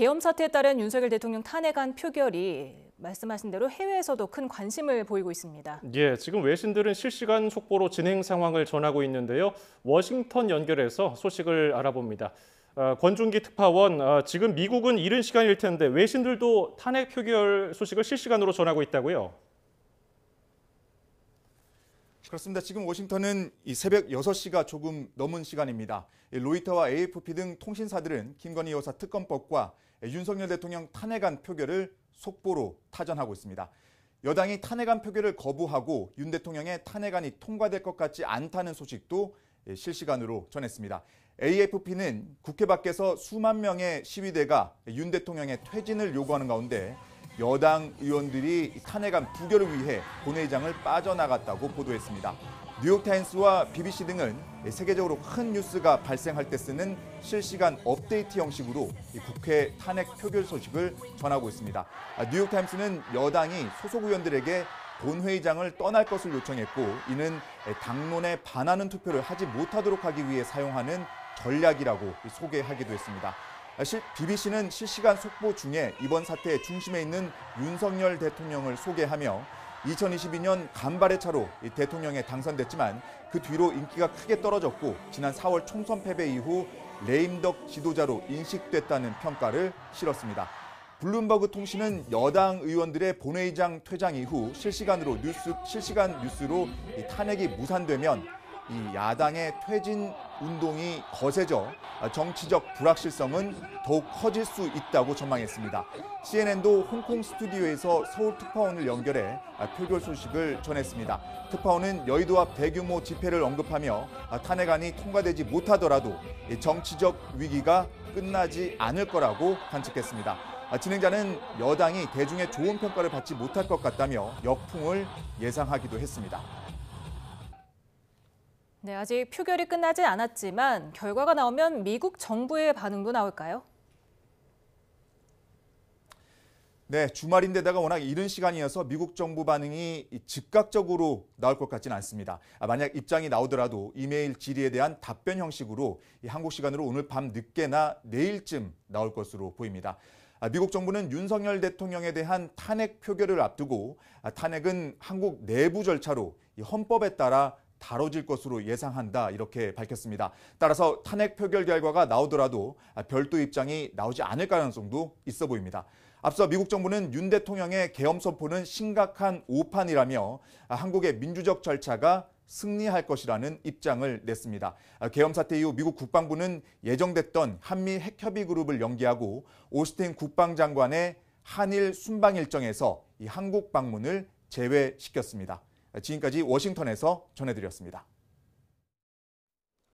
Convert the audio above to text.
계엄 사태에 따른 윤석열 대통령 탄핵안 표결이 말씀하신 대로 해외에서도 큰 관심을 보이고 있습니다. 예, 지금 외신들은 실시간 속보로 진행 상황을 전하고 있는데요. 워싱턴 연결해서 소식을 알아봅니다. 권준기 특파원, 지금 미국은 이른 시간일 텐데 외신들도 탄핵 표결 소식을 실시간으로 전하고 있다고요? 그렇습니다. 지금 워싱턴은 이 새벽 6시가 조금 넘은 시간입니다. 로이터와 AFP 등 통신사들은 김건희 여사 특검법과 윤석열 대통령 탄핵안 표결을 속보로 타전하고 있습니다. 여당이 탄핵안 표결을 거부하고 윤 대통령의 탄핵안이 통과될 것 같지 않다는 소식도 실시간으로 전했습니다. AFP는 국회 밖에서 수만 명의 시위대가 윤 대통령의 퇴진을 요구하는 가운데 여당 의원들이 탄핵안 부결을 위해 본회의장을 빠져나갔다고 보도했습니다. 뉴욕타임스와 BBC 등은 세계적으로 큰 뉴스가 발생할 때 쓰는 실시간 업데이트 형식으로 국회 탄핵 표결 소식을 전하고 있습니다. 뉴욕타임스는 여당이 소속 의원들에게 본회의장을 떠날 것을 요청했고, 이는 당론에 반하는 투표를 하지 못하도록 하기 위해 사용하는 전략이라고 소개하기도 했습니다. BBC는 실시간 속보 중에 이번 사태의 중심에 있는 윤석열 대통령을 소개하며 2022년 간발의 차로 대통령에 당선됐지만 그 뒤로 인기가 크게 떨어졌고 지난 4월 총선 패배 이후 레임덕 지도자로 인식됐다는 평가를 실었습니다. 블룸버그 통신은 여당 의원들의 본회의장 퇴장 이후 실시간 뉴스로 탄핵이 무산되면 이 야당의 퇴진 운동이 거세져 정치적 불확실성은 더욱 커질 수 있다고 전망했습니다. CNN도 홍콩 스튜디오에서 서울 특파원을 연결해 표결 소식을 전했습니다. 특파원은 여의도 앞 대규모 집회를 언급하며 탄핵안이 통과되지 못하더라도 정치적 위기가 끝나지 않을 거라고 관측했습니다. 진행자는 여당이 대중의 좋은 평가를 받지 못할 것 같다며 역풍을 예상하기도 했습니다. 네, 아직 표결이 끝나지 않았지만 결과가 나오면 미국 정부의 반응도 나올까요? 네, 주말인데다가 워낙 이른 시간이어서 미국 정부 반응이 즉각적으로 나올 것 같지는 않습니다. 만약 입장이 나오더라도 이메일 질의에 대한 답변 형식으로 한국 시간으로 오늘 밤 늦게나 내일쯤 나올 것으로 보입니다. 미국 정부는 윤석열 대통령에 대한 탄핵 표결을 앞두고 탄핵은 한국 내부 절차로 헌법에 따라 다뤄질 것으로 예상한다, 이렇게 밝혔습니다. 따라서 탄핵 표결 결과가 나오더라도 별도 입장이 나오지 않을 가능성도 있어 보입니다. 앞서 미국 정부는 윤 대통령의 계엄 선포는 심각한 오판이라며 한국의 민주적 절차가 승리할 것이라는 입장을 냈습니다. 계엄 사태 이후 미국 국방부는 예정됐던 한미 핵협의 그룹을 연기하고 오스틴 국방장관의 한일 순방 일정에서 이 한국 방문을 제외시켰습니다. 지금까지 워싱턴에서 전해드렸습니다.